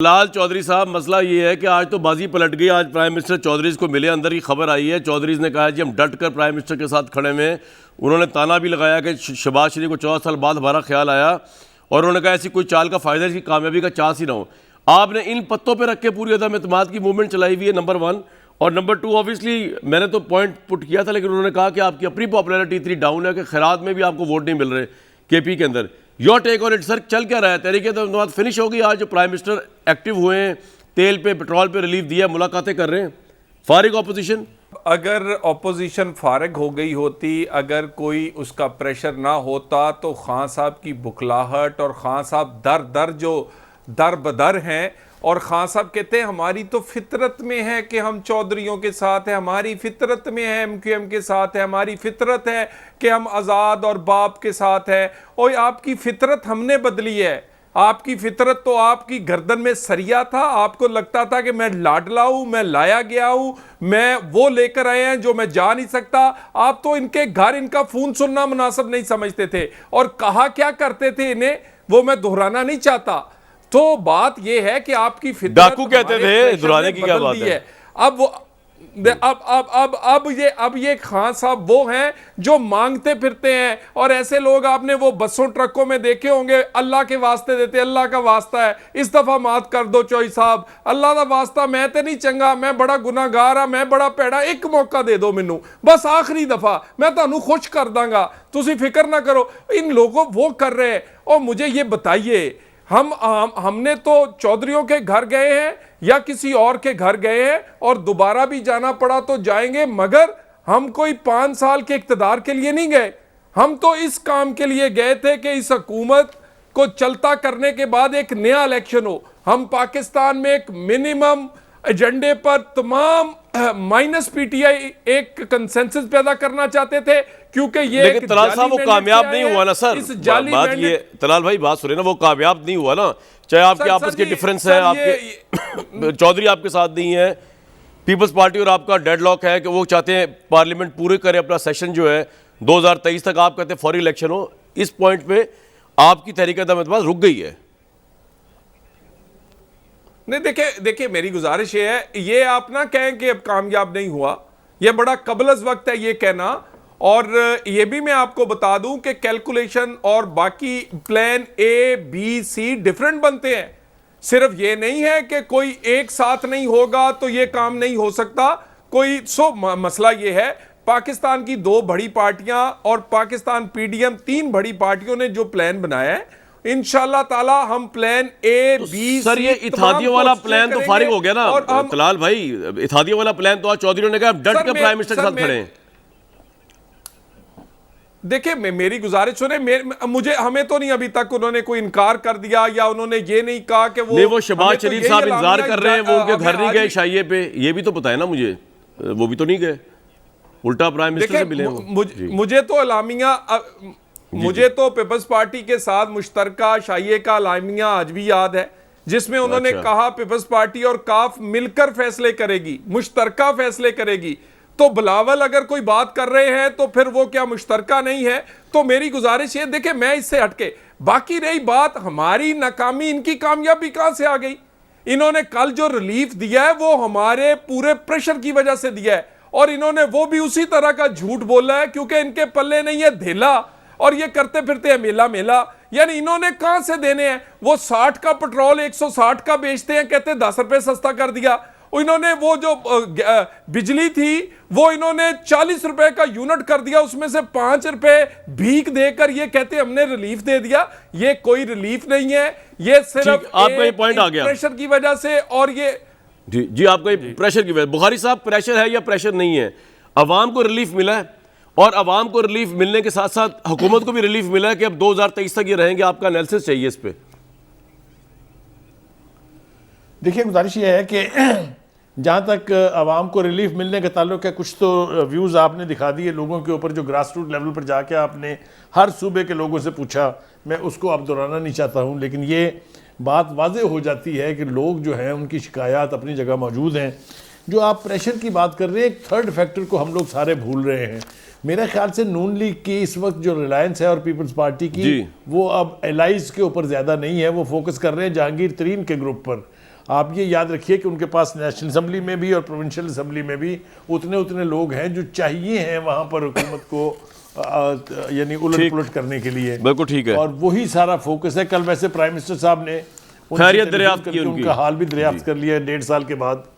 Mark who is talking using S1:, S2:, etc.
S1: लाल चौधरी साहब, मसला ये है कि आज तो बाजी पलट गई। आज प्राइम मिनिस्टर चौधरीज को मिले, अंदर की खबर आई है। चौधरीज ने कहा जी हम डट कर प्राइम मिनिस्टर के साथ खड़े में। उन्होंने ताना भी लगाया कि शहबाज शरीफ को 14 साल बाद हमारा ख्याल आया, और उन्होंने कहा ऐसी कोई चाल का फ़ायदा, इसकी कामयाबी का चांस ही ना हो। आपने इन पत्तों पर रख के पूरी अदम एतमाद की मूवमेंट चलाई हुई है, नंबर 1। और नंबर 2, ऑब्वियसली मैंने तो पॉइंट पुट किया था, लेकिन उन्होंने कहा कि आपकी अपनी पॉपुलैरिटी इतनी डाउन है कि खैरात में भी आपको वोट नहीं मिल रहे केपी के अंदर। Your take on it sir, चल क्या रहा है? तहरीक बाद फिनिश हो गई आज जो प्राइम मिनिस्टर एक्टिव हुए हैं, तेल पे पेट्रोल पे रिलीफ दिया, मुलाकातें कर रहे हैं, फारिग ऑपोजिशन?
S2: अगर ऑपोजिशन फारिग हो गई होती, अगर कोई उसका प्रेशर ना होता, तो खान साहब की बुखलाहट और खान साहब दर जो दर बदर हैं, और खान साहब कहते हैं हमारी तो फितरत में है कि हम चौधरियों के साथ हैं, हमारी फितरत में है MQM के साथ है, हमारी फितरत है कि हम आज़ाद और बाप के साथ है। और आपकी फितरत हमने बदली है। आपकी फितरत तो आपकी गर्दन में सरिया था, आपको लगता था कि मैं लाडला हूं, मैं लाया गया हूं, मैं वो लेकर आए हैं जो मैं जा नहीं सकता। आप तो इनके घर इनका फोन सुनना मुनासिब नहीं समझते थे, और कहा क्या करते थे इन्हें, वो मैं दोहराना नहीं चाहता। तो बात ये है कि आपकी फितरत
S1: डाकू कहते थे, दोहराने की क्या बात है?
S2: अब वो अब ये खान साहब वो हैं जो मांगते फिरते हैं। और ऐसे लोग आपने वो बसों ट्रकों में देखे होंगे, अल्लाह के वास्ते देते, अल्लाह का वास्ता है इस दफा माफ कर दो चौधरी साहब, अल्लाह का वास्ता मैं तो नहीं चंगा, मैं बड़ा गुनाहगार हाँ, मैं बड़ा पैड़ा, एक मौका दे दो मैनू, बस आखिरी दफा मैं तुहानू खुश कर दांगा, तुसी फिक्र ना करो। इन लोगों वो कर रहे हैं। और मुझे ये बताइए, हमने तो चौधरियों के घर गए हैं या किसी और के घर गए हैं, और दोबारा भी जाना पड़ा तो जाएंगे, मगर हम कोई 5 साल के इक्तदार के लिए नहीं गए। हम तो इस काम के लिए गए थे कि इस हुकूमत को चलता करने के बाद एक नया इलेक्शन हो। हम पाकिस्तान में एक मिनिमम एजेंडे पर तमाम माइनस PTI एक कंसेंसस पैदा करना चाहते थे, क्योंकि ये
S1: लेकिन तलाल साहब वो कामयाब नहीं हुआ ना सर। बात ये, तलाल भाई बात सुने ना, वो कामयाब नहीं हुआ ना। चाहे आपके आपस के डिफरेंस है, आपके चौधरी आपके साथ नहीं है, पीपल्स पार्टी और आपका डेडलॉक है कि वो चाहते हैं पार्लियामेंट पूरे करे अपना सेशन जो है 2023 तक, आप कहते हैं फौरी इलेक्शन हो। इस पॉइंट पे आपकी तहरीक अदम रुक गई है।
S2: नहीं, देखिए मेरी गुजारिश ये है, ये आप ना कहें कि अब कामयाब नहीं हुआ, ये बड़ा कबलस वक्त है ये कहना। और ये भी मैं आपको बता दूं कि कैलकुलेशन और बाकी plan A, B, C different बनते हैं। सिर्फ ये नहीं है कि कोई एक साथ नहीं होगा तो ये काम नहीं हो सकता कोई। मसला ये है, पाकिस्तान की 2 बड़ी पार्टियां और पाकिस्तान PDM 3 बड़ी पार्टियों ने जो प्लान बनाया है, इंशाल्लाह ताला हम प्लान A, B,
S1: सर ये इत्तेहादियों वाला प्लान तो फारिग हो गया ना तलाल भाई। इत्तेहादियों वाला प्लान तो आज चौधरी ने कहा डट के प्राइम मिनिस्टर के साथ खड़े हैं।
S2: देखिए मेरी गुजारिश सुने, मुझे हमें तो नहीं अभी तक उन्होंने कोई इनकार कर दिया, या उन्होंने ये नहीं कहा कि वो
S1: शहबाज शरीफ साहब इंतजार कर रहे हैं, वो उनके घर नहीं गए शाइये पे, ये भी तो पता है ना मुझे, वो भी तो नहीं गए, उल्टा प्राइम मिनिस्टर से मिले।
S2: मुझे तो पीपल्स पार्टी के साथ मुश्तरका शाइये का अलामिया आज भी याद है, जिसमें उन्होंने कहा पीपल्स पार्टी और काफ मिलकर फैसले करेगी, मुश्तरका फैसले करेगी। तो बिलावल अगर कोई बात कर रहे हैं तो फिर वो क्या मुश्तरका नहीं है? तो मेरी गुजारिश ये, देखिए मैं इससे हटके, बाकी रही बात हमारी नाकामी, इनकी कामयाबी कहां से आ गई? इन्होंने कल जो रिलीफ दिया है वो हमारे पूरे प्रेशर की वजह से दिया है, और इन्होंने वो भी उसी तरह का झूठ बोला है क्योंकि इनके पल्ले नहीं है धेला, और ये करते फिरते हैं मेला मेला। यानी इन्होंने कहां से देने हैं? वो 60 का पेट्रोल 160 का बेचते हैं, कहते हैं 10 रुपए सस्ता कर दिया। इन्होंने वो जो बिजली थी वो इन्होंने 40 रुपए का यूनिट कर दिया, उसमें से 5 रुपए भीख देकर ये कहते हैं हमने रिलीफ दे दिया। ये कोई रिलीफ नहीं है, ये सिर्फ
S1: आपका ये पॉइंट आ गया
S2: प्रेशर की वजह से। और ये
S1: जी आपका ये प्रेशर की वजह, बुखारी साहब प्रेशर है या प्रेशर नहीं है? अवाम को रिलीफ मिला है, और अवाम को रिलीफ मिलने के साथ साथ हुकूमत को भी रिलीफ मिला है कि अब 2023 तक ये रहेंगे। आपका एनालिसिस चाहिए इस पे।
S3: देखिए गुजारिश ये है कि जहाँ तक आवाम को रिलीफ मिलने का ताल्लुक है, कुछ तो व्यूज़ आपने दिखा दिए लोगों के ऊपर, जो ग्रास रूट लेवल पर जाके आपने हर सूबे के लोगों से पूछा, मैं उसको अब दोहराना नहीं चाहता हूँ। लेकिन ये बात वाज़े हो जाती है कि लोग जो हैं उनकी शिकायत अपनी जगह मौजूद हैं। जो आप प्रेशर की बात कर रहे हैं, एक थर्ड फैक्टर को हम लोग सारे भूल रहे हैं। मेरे ख्याल से नून लीग की इस वक्त जो रिलायंस है और पीपल्स पार्टी की, वो अब एलाइज के ऊपर ज़्यादा नहीं है, वो फोकस कर रहे हैं जहांगीर तरीन के ग्रुप पर। आप ये याद रखिए कि उनके पास नेशनल असम्बली में भी और प्रोविंशियल असम्बली में भी उतने लोग हैं जो चाहिए हैं वहाँ पर हुकूमत को यानी उलट पुलट करने के लिए।
S1: बिल्कुल ठीक है।
S3: और वही सारा फोकस है। कल वैसे प्राइम मिनिस्टर साहब ने
S1: खैरियत दरियाफ्त की उनकी।
S3: उनका हाल भी दरियाफ्त कर लिया 1.5 साल के बाद।